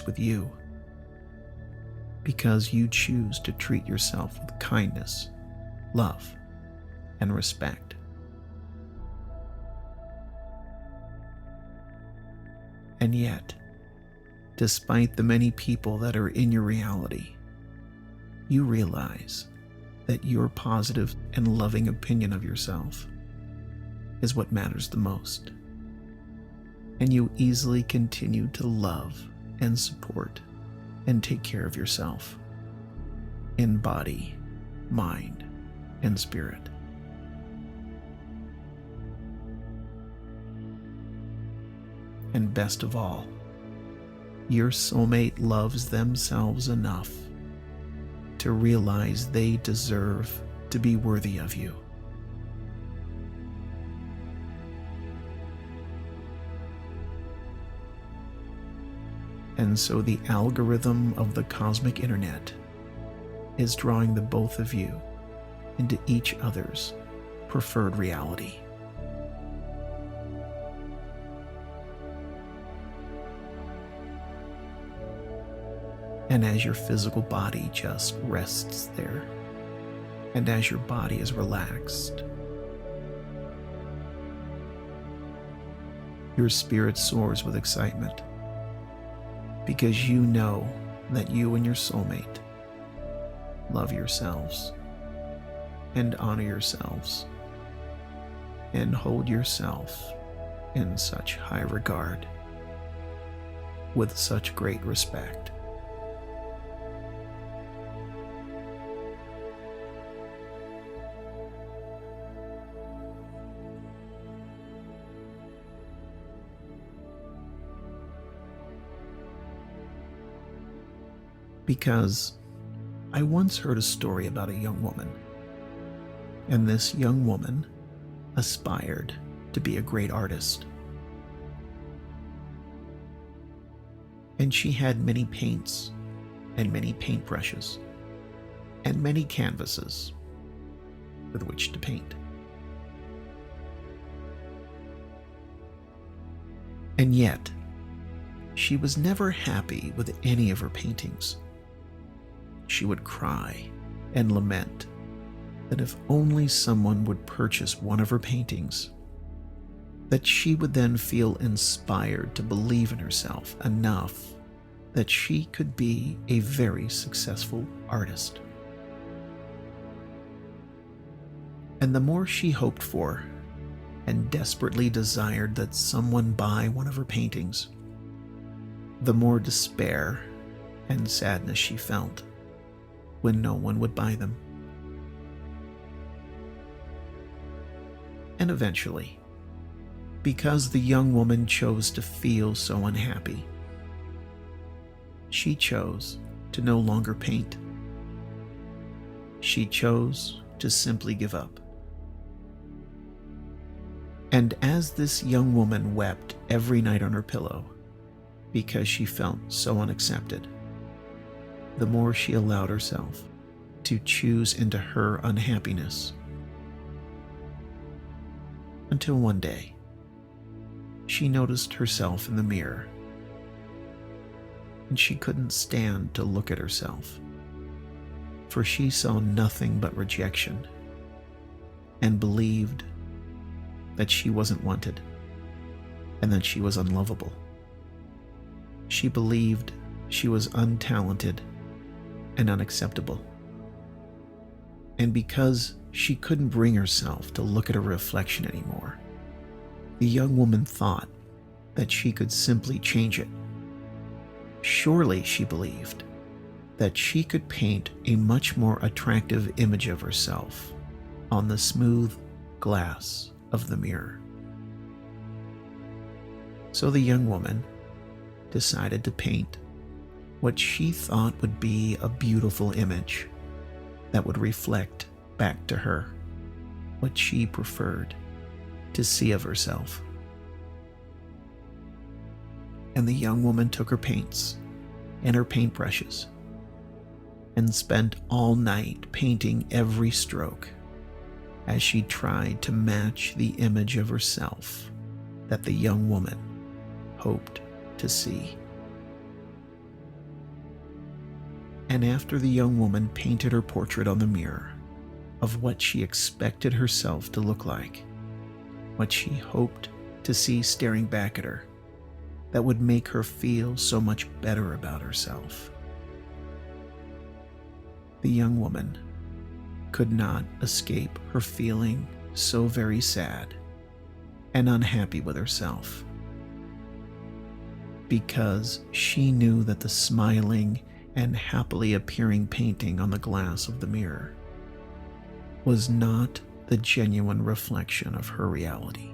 with you because you choose to treat yourself with kindness, love, and respect. And yet, despite the many people that are in your reality, you realize that your positive and loving opinion of yourself is what matters the most. And you easily continue to love and support and take care of yourself in body, mind, and spirit. And best of all, your soulmate loves themselves enough to realize they deserve to be worthy of you. And so the algorithm of the cosmic internet is drawing the both of you into each other's preferred reality. And as your physical body just rests there, and as your body is relaxed, your spirit soars with excitement because you know that you and your soulmate love yourselves and honor yourselves and hold yourself in such high regard, with such great respect. Because I once heard a story about a young woman, and this young woman aspired to be a great artist. And she had many paints and many paintbrushes and many canvases with which to paint. And yet, she was never happy with any of her paintings. She would cry and lament that if only someone would purchase one of her paintings, that she would then feel inspired to believe in herself enough that she could be a very successful artist. And the more she hoped for and desperately desired that someone buy one of her paintings, the more despair and sadness she felt when no one would buy them. And eventually, because the young woman chose to feel so unhappy, she chose to no longer paint. She chose to simply give up. And as this young woman wept every night on her pillow because she felt so unaccepted, the more she allowed herself to choose into her unhappiness. Until one day, she noticed herself in the mirror, and she couldn't stand to look at herself, for she saw nothing but rejection and believed that she wasn't wanted and that she was unlovable. She believed she was untalented and unacceptable. And because she couldn't bring herself to look at her reflection anymore, the young woman thought that she could simply change it. Surely, she believed, that she could paint a much more attractive image of herself on the smooth glass of the mirror. So the young woman decided to paint what she thought would be a beautiful image that would reflect back to her what she preferred to see of herself. And the young woman took her paints and her paintbrushes and spent all night painting every stroke as she tried to match the image of herself that the young woman hoped to see. And after the young woman painted her portrait on the mirror of what she expected herself to look like, what she hoped to see staring back at her, that would make her feel so much better about herself, the young woman could not escape her feeling so very sad and unhappy with herself, because she knew that the smiling and happily appearing painting on the glass of the mirror was not the genuine reflection of her reality.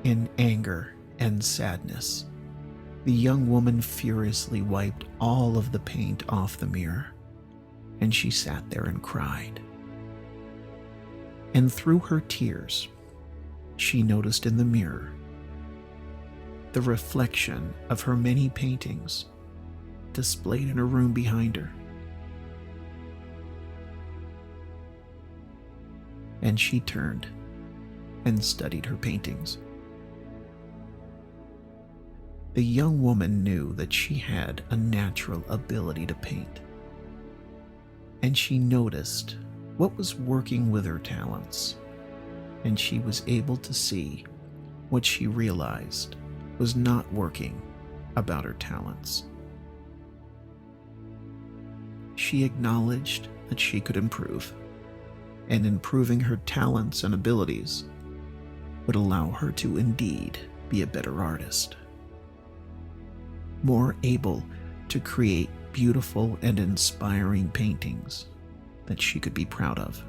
In anger and sadness, the young woman furiously wiped all of the paint off the mirror, and she sat there and cried. And through her tears, she noticed in the mirror the reflection of her many paintings displayed in a room behind her. And she turned and studied her paintings. The young woman knew that she had a natural ability to paint, and she noticed what was working with her talents, and she was able to see what she realized was not working about her talents. She acknowledged that she could improve, and improving her talents and abilities would allow her to indeed be a better artist, more able to create beautiful and inspiring paintings that she could be proud of.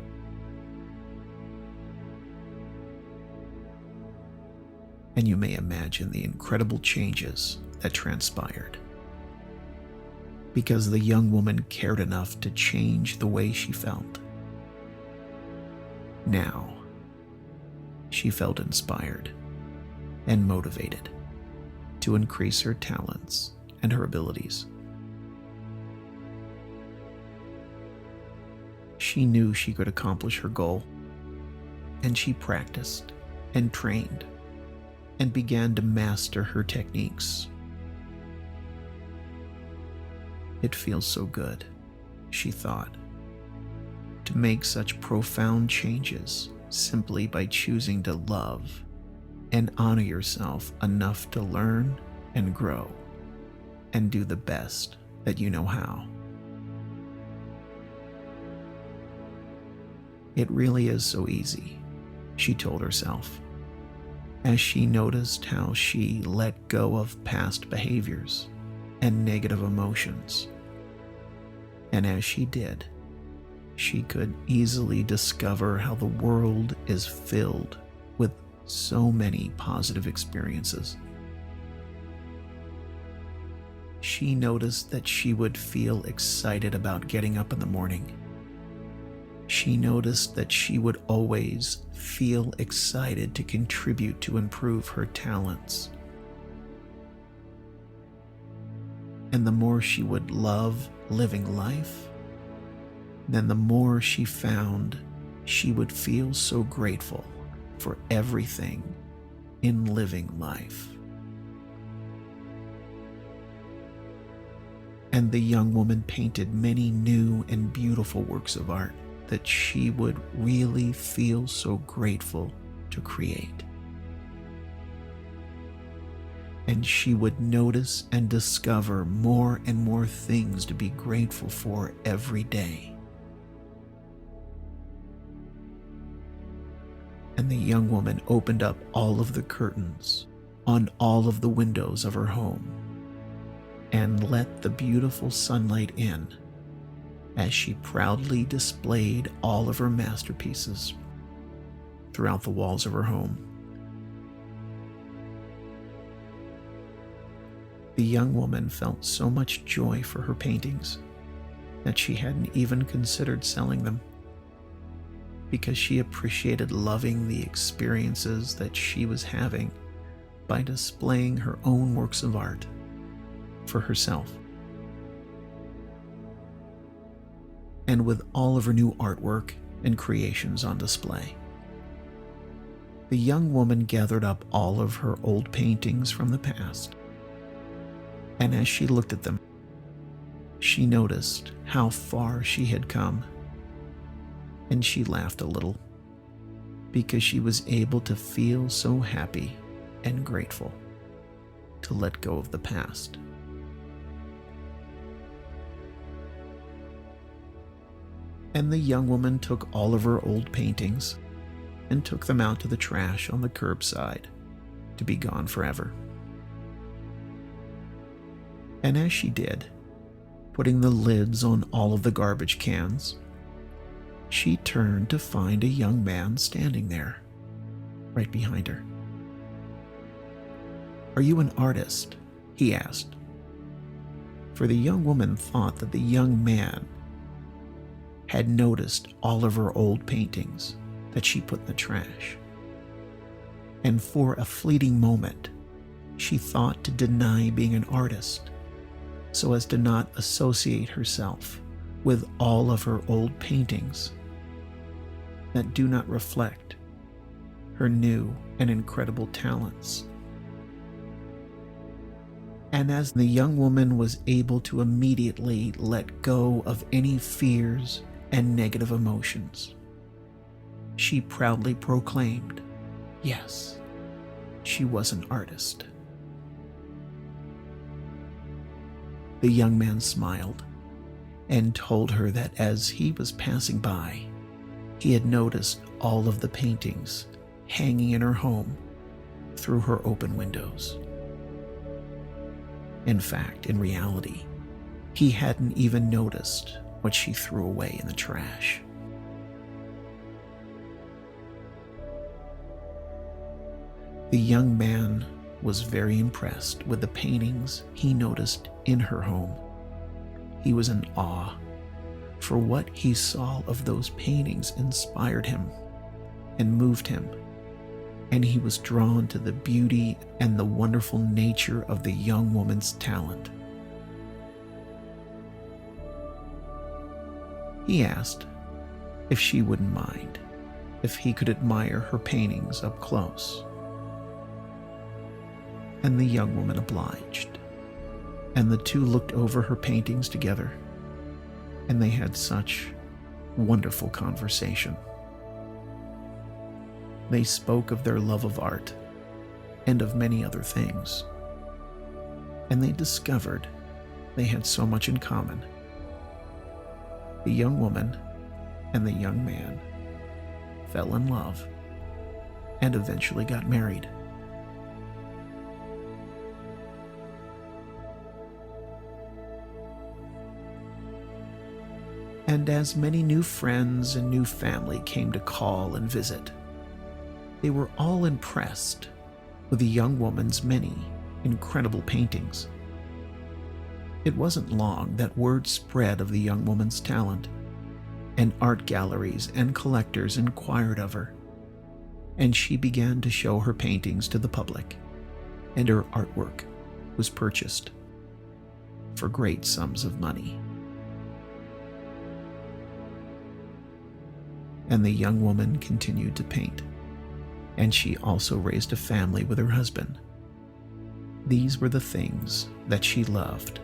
And you may imagine the incredible changes that transpired, because the young woman cared enough to change the way she felt. Now, she felt inspired and motivated to increase her talents and her abilities. She knew she could accomplish her goal, and she practiced and trained and began to master her techniques. It feels so good, she thought, to make such profound changes simply by choosing to love and honor yourself enough to learn and grow and do the best that you know how. It really is so easy, she told herself, as she noticed how she let go of past behaviors and negative emotions. And as she did, she could easily discover how the world is filled with so many positive experiences. She noticed that she would feel excited about getting up in the morning. She noticed that she would always feel excited to contribute to improve her talents. And the more she would love living life, then the more she found she would feel so grateful for everything in living life. And the young woman painted many new and beautiful works of art that she would really feel so grateful to create. And she would notice and discover more and more things to be grateful for every day. And the young woman opened up all of the curtains on all of the windows of her home and let the beautiful sunlight in as she proudly displayed all of her masterpieces throughout the walls of her home. The young woman felt so much joy for her paintings that she hadn't even considered selling them, because she appreciated loving the experiences that she was having by displaying her own works of art for herself. And with all of her new artwork and creations on display, the young woman gathered up all of her old paintings from the past, and as she looked at them, she noticed how far she had come, and she laughed a little because she was able to feel so happy and grateful to let go of the past. And the young woman took all of her old paintings and took them out to the trash on the curbside to be gone forever. And as she did, putting the lids on all of the garbage cans, she turned to find a young man standing there, right behind her. "Are you an artist?" he asked. For the young woman thought that the young man had noticed all of her old paintings that she put in the trash. And for a fleeting moment, she thought to deny being an artist so as to not associate herself with all of her old paintings that do not reflect her new and incredible talents. And as the young woman was able to immediately let go of any fears and negative emotions, she proudly proclaimed, yes, she was an artist. The young man smiled and told her that as he was passing by, he had noticed all of the paintings hanging in her home through her open windows. In fact, in reality, he hadn't even noticed what she threw away in the trash. The young man was very impressed with the paintings he noticed in her home. He was in awe, for what he saw of those paintings inspired him and moved him, and he was drawn to the beauty and the wonderful nature of the young woman's talent. He asked if she wouldn't mind if he could admire her paintings up close. And the young woman obliged, and the two looked over her paintings together, and they had such wonderful conversation. They spoke of their love of art and of many other things, and they discovered they had so much in common. The young woman and the young man fell in love and eventually got married. And as many new friends and new family came to call and visit, they were all impressed with the young woman's many incredible paintings. It wasn't long that word spread of the young woman's talent, and art galleries and collectors inquired of her, and she began to show her paintings to the public, and her artwork was purchased for great sums of money. And the young woman continued to paint, and she also raised a family with her husband. These were the things that she loved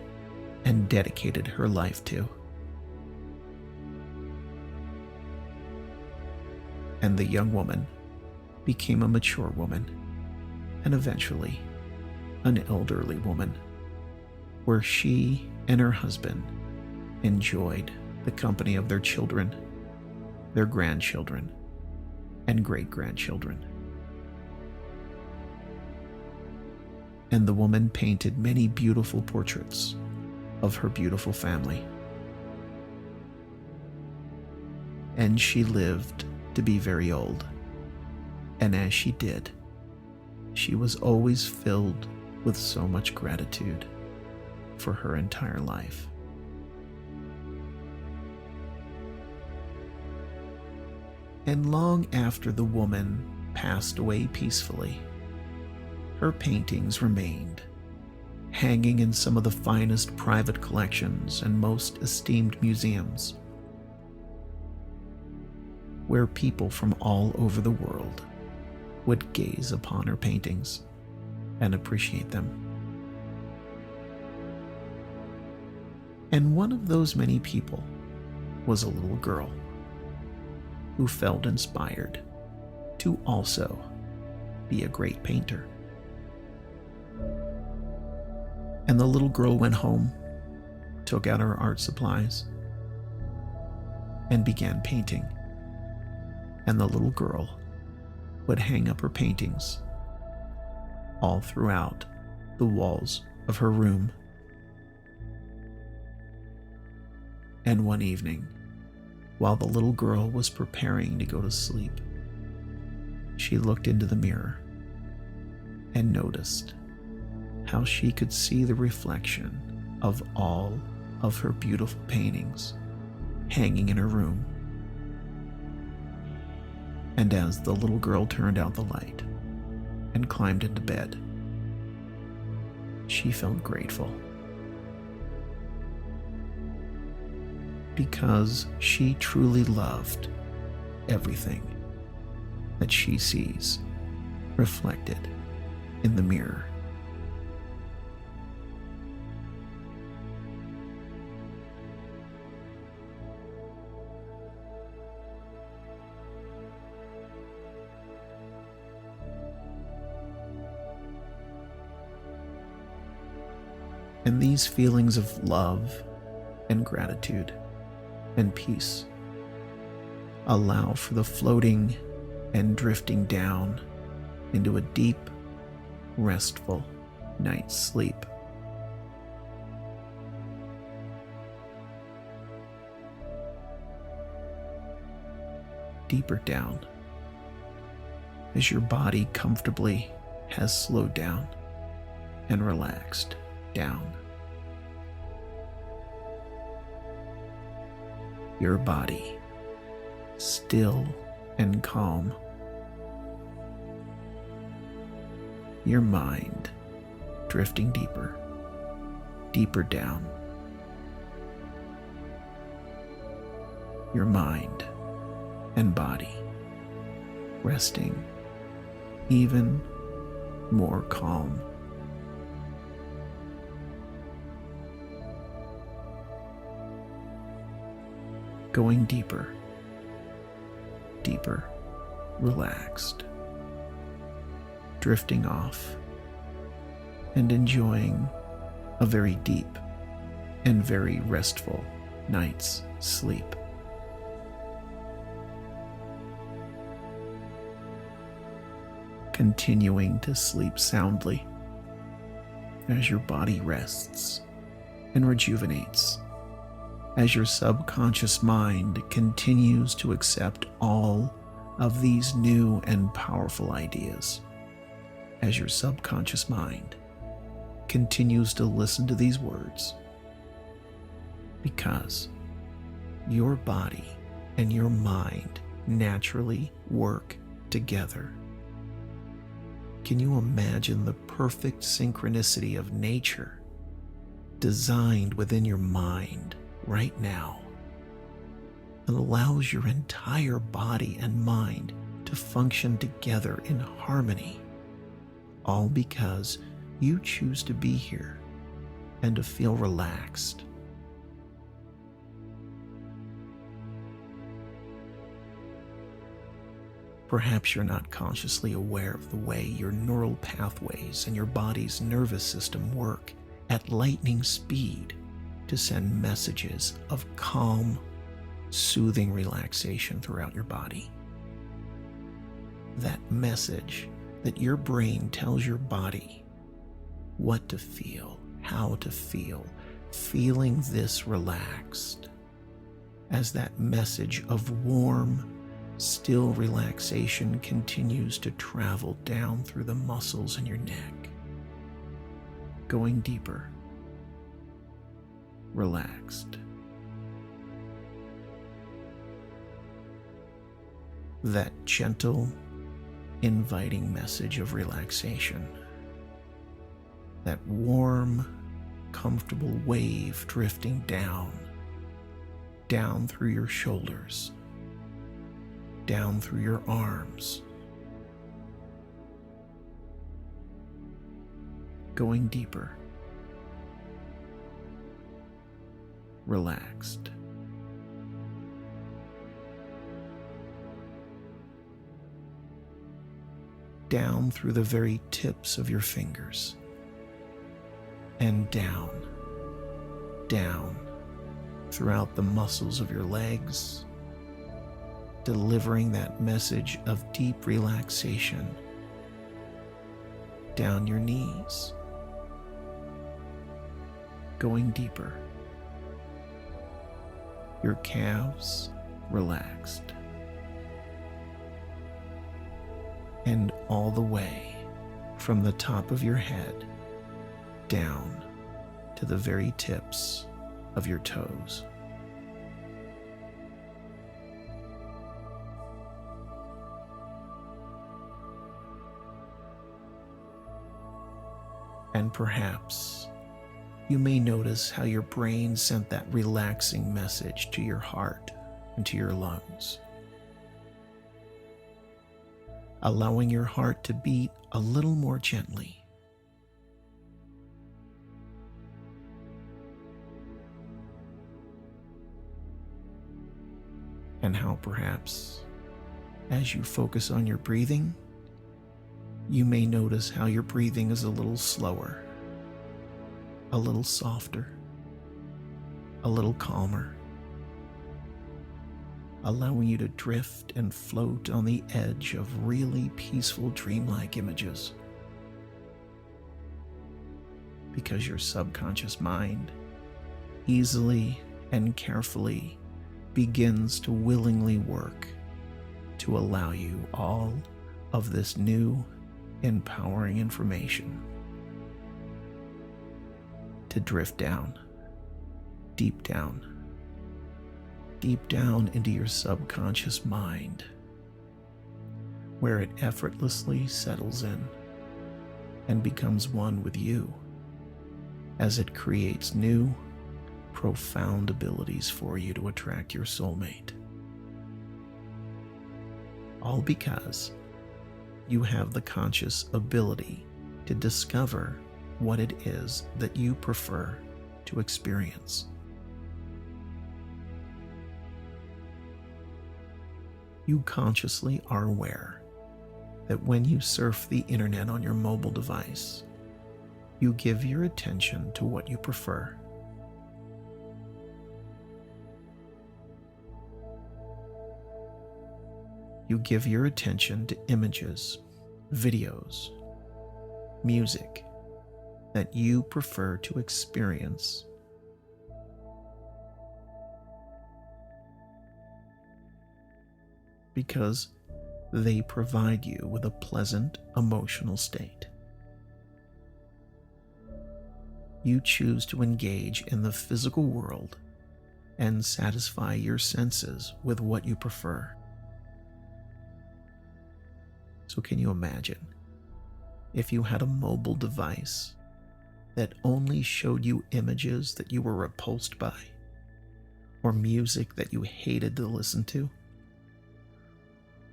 and dedicated her life to. And the young woman became a mature woman, and eventually an elderly woman, where she and her husband enjoyed the company of their children, their grandchildren, and great-grandchildren. And the woman painted many beautiful portraits of her beautiful family. And she lived to be very old, and as she did, she was always filled with so much gratitude for her entire life. And long after the woman passed away peacefully, her paintings remained, hanging in some of the finest private collections and most esteemed museums, where people from all over the world would gaze upon her paintings and appreciate them. And one of those many people was a little girl who felt inspired to also be a great painter. And the little girl went home, took out her art supplies, and began painting. And the little girl would hang up her paintings all throughout the walls of her room. And one evening, while the little girl was preparing to go to sleep, she looked into the mirror and noticed how she could see the reflection of all of her beautiful paintings hanging in her room. And as the little girl turned out the light and climbed into bed, she felt grateful, because she truly loved everything that she sees reflected in the mirror. And these feelings of love and gratitude and peace allow for the floating and drifting down into a deep, restful night's sleep. Deeper down, as your body comfortably has slowed down and relaxed down. Your body still and calm. Your mind drifting deeper, deeper down. Your mind and body resting even more calm. Going deeper, deeper, relaxed, drifting off and enjoying a very deep and very restful night's sleep. Continuing to sleep soundly as your body rests and rejuvenates, as your subconscious mind continues to accept all of these new and powerful ideas, as your subconscious mind continues to listen to these words, because your body and your mind naturally work together. Can you imagine the perfect synchronicity of nature designed within your mind right now, and allows your entire body and mind to function together in harmony, all because you choose to be here and to feel relaxed? Perhaps you're not consciously aware of the way your neural pathways and your body's nervous system work at lightning speed to send messages of calm, soothing relaxation throughout your body. That message that your brain tells your body what to feel, how to feel, feeling this relaxed, as that message of warm, still relaxation continues to travel down through the muscles in your neck, going deeper, relaxed. That gentle, inviting message of relaxation, that warm, comfortable wave drifting down through your shoulders, down through your arms, going deeper, relaxed. Down through the very tips of your fingers, and down, down throughout the muscles of your legs, delivering that message of deep relaxation down your knees, going deeper, your calves relaxed, and all the way from the top of your head down to the very tips of your toes. And perhaps you may notice how your brain sent that relaxing message to your heart and to your lungs, allowing your heart to beat a little more gently. And how perhaps, as you focus on your breathing, you may notice how your breathing is a little slower, a little softer, a little calmer, allowing you to drift and float on the edge of really peaceful, dreamlike images. Because your subconscious mind easily and carefully begins to willingly work to allow you all of this new, empowering information to drift down, deep down, deep down into your subconscious mind, where it effortlessly settles in and becomes one with you as it creates new, profound abilities for you to attract your soulmate. All because you have the conscious ability to discover what it is that you prefer to experience. You consciously are aware that when you surf the internet on your mobile device, you give your attention to what you prefer. You give your attention to images, videos, music that you prefer to experience. Because they provide you with a pleasant emotional state. You choose to engage in the physical world and satisfy your senses with what you prefer. So can you imagine if you had a mobile device that only showed you images that you were repulsed by, or music that you hated to listen to,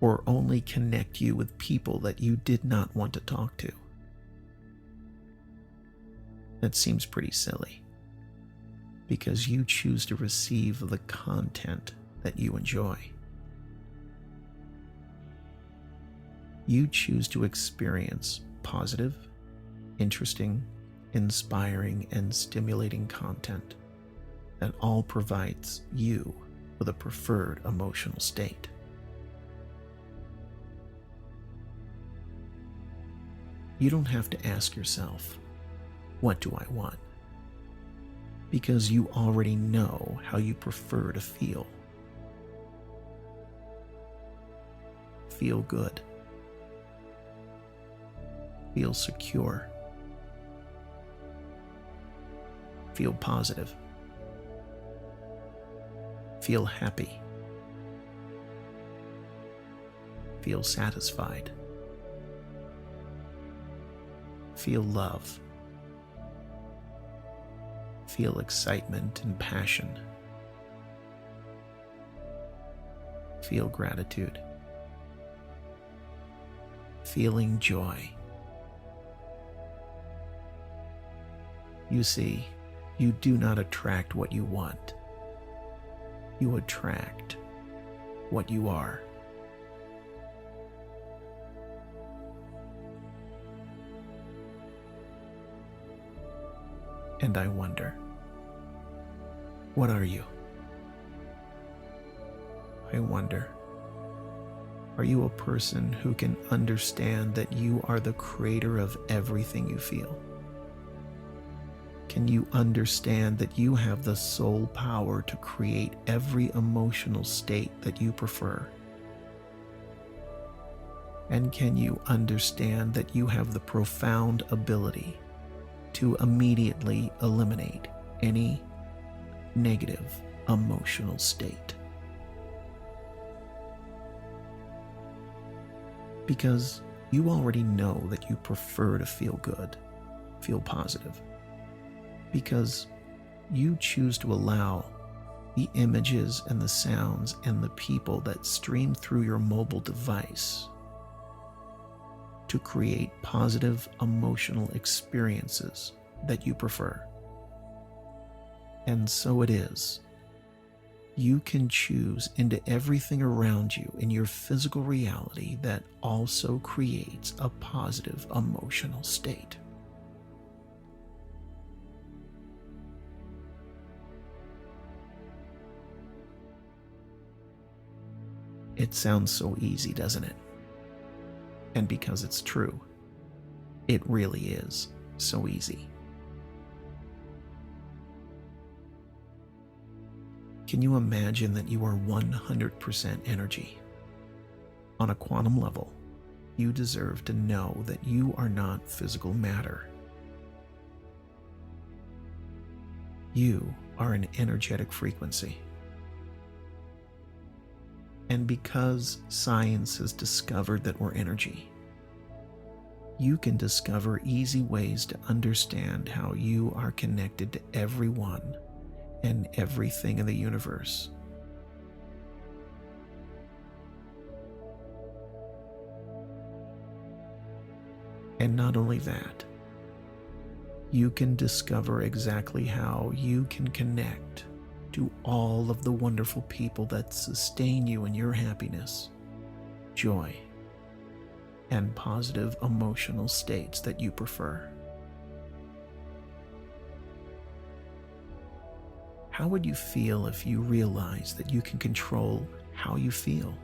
or only connect you with people that you did not want to talk to? That seems pretty silly, because you choose to receive the content that you enjoy. You choose to experience positive, interesting, inspiring, and stimulating content that all provides you with a preferred emotional state. You don't have to ask yourself, what do I want? Because you already know how you prefer to feel. Feel good. Feel secure. Feel positive. Feel happy. Feel satisfied. Feel love. Feel excitement and passion. Feel gratitude. Feeling joy. You see, you do not attract what you want, you attract what you are. And I wonder, what are you? I wonder, are you a person who can understand that you are the creator of everything you feel? Can you understand that you have the sole power to create every emotional state that you prefer? And can you understand that you have the profound ability to immediately eliminate any negative emotional state? Because you already know that you prefer to feel good, feel positive. Because you choose to allow the images and the sounds and the people that stream through your mobile device to create positive emotional experiences that you prefer. And so it is. You can choose into everything around you in your physical reality that also creates a positive emotional state. It sounds so easy, doesn't it? And because it's true, it really is so easy. Can you imagine that you are 100% energy? On a quantum level, you deserve to know that you are not physical matter. You are an energetic frequency. And because science has discovered that we're energy, you can discover easy ways to understand how you are connected to everyone and everything in the universe. And not only that, you can discover exactly how you can connect to all of the wonderful people that sustain you in your happiness, joy, and positive emotional states that you prefer. How would you feel if you realized that you can control how you feel?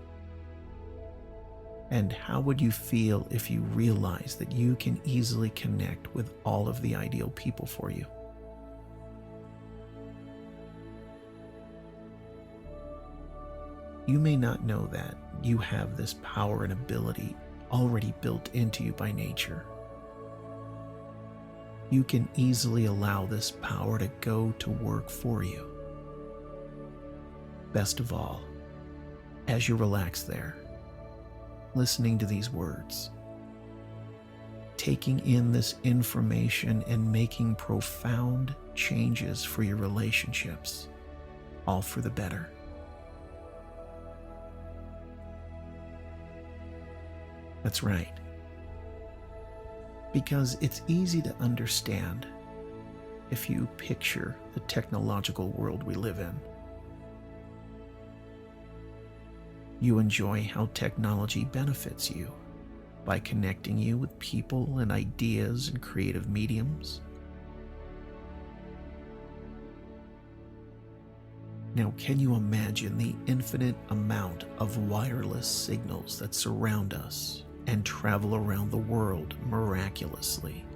And how would you feel if you realized that you can easily connect with all of the ideal people for you? You may not know that you have this power and ability already built into you by nature. You can easily allow this power to go to work for you. Best of all, as you relax there, listening to these words, taking in this information and making profound changes for your relationships, all for the better. That's right. Because it's easy to understand if you picture the technological world we live in. You enjoy how technology benefits you by connecting you with people and ideas and creative mediums. Now, can you imagine the infinite amount of wireless signals that surround us and travel around the world miraculously,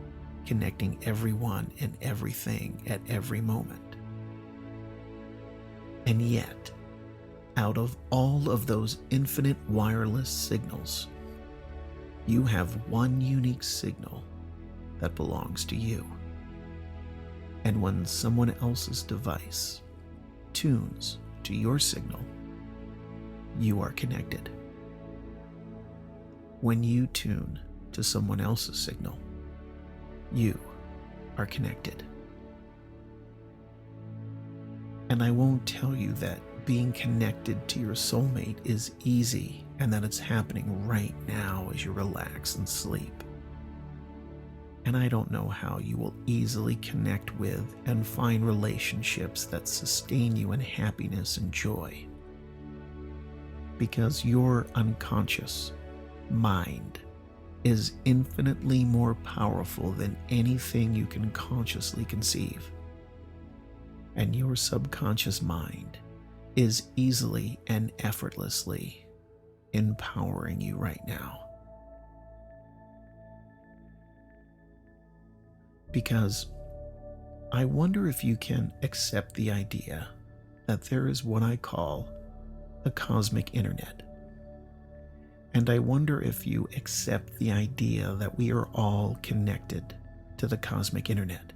connecting everyone and everything at every moment? And yet, out of all of those infinite wireless signals, you have one unique signal that belongs to you. And when someone else's device tunes to your signal, you are connected. When you tune to someone else's signal, you are connected. And I won't tell you that being connected to your soulmate is easy and that it's happening right now as you relax and sleep. And I don't know how you will easily connect with and find relationships that sustain you in happiness and joy. Because your unconscious mind is infinitely more powerful than anything you can consciously conceive. And your subconscious mind is easily and effortlessly empowering you right now. Because I wonder if you can accept the idea that there is what I call a cosmic internet. And I wonder if you accept the idea that we are all connected to the cosmic internet.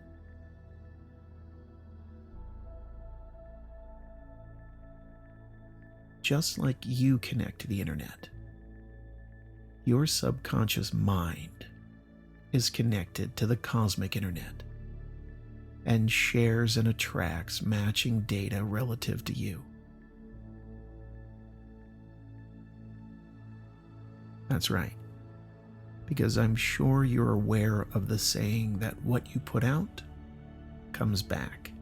Just like you connect to the internet, your subconscious mind is connected to the cosmic internet and shares and attracts matching data relative to you. That's right, because I'm sure you're aware of the saying that what you put out comes back.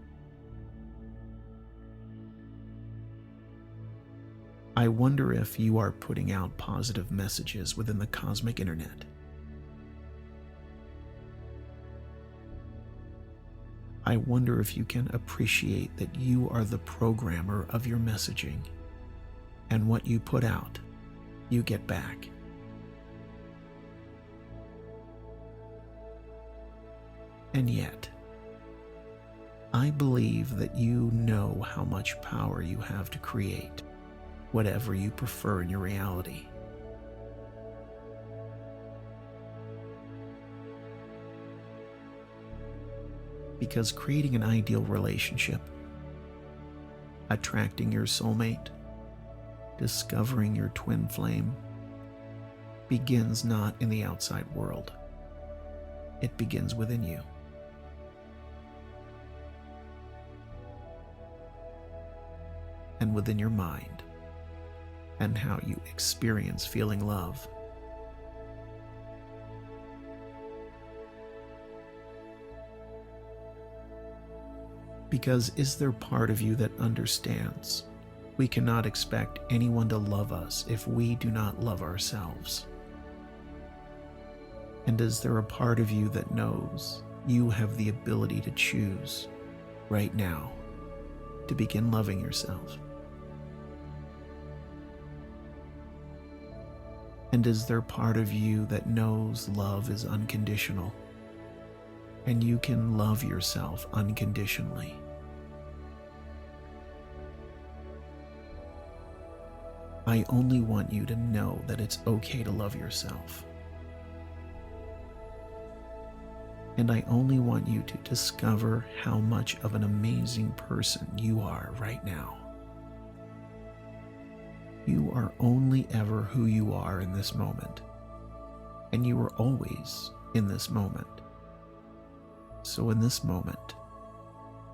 I wonder if you are putting out positive messages within the cosmic internet. I wonder if you can appreciate that you are the programmer of your messaging, and what you put out, you get back. And yet, I believe that you know how much power you have to create whatever you prefer in your reality. Because creating an ideal relationship, attracting your soulmate, discovering your twin flame, begins not in the outside world. It begins within you. And within your mind, and how you experience feeling love. Because is there part of you that understands we cannot expect anyone to love us if we do not love ourselves? And is there a part of you that knows you have the ability to choose right now to begin loving yourself? And is there part of you that knows love is unconditional, and you can love yourself unconditionally? I only want you to know that it's okay to love yourself. And I only want you to discover how much of an amazing person you are right now. You are only ever who you are in this moment, and you are always in this moment. So in this moment,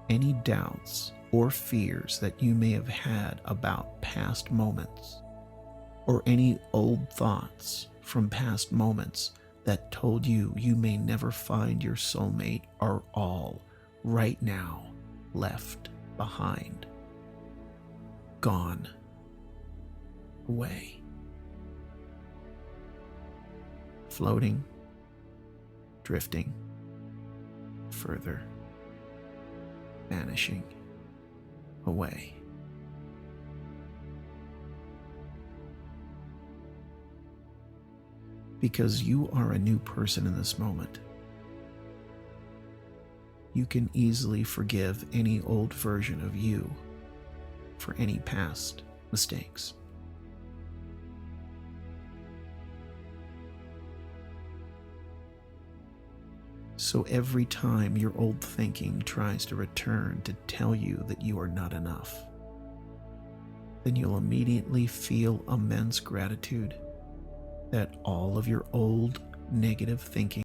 any doubts or fears that you may have had about past moments, or any old thoughts from past moments that told you you may never find your soulmate, are all right now left behind, gone, away, floating, drifting, further, vanishing, away. Because you are a new person in this moment. You can easily forgive any old version of you for any past mistakes. So every time your old thinking tries to return to tell you that you are not enough, then you'll immediately feel immense gratitude that all of your old negative thinking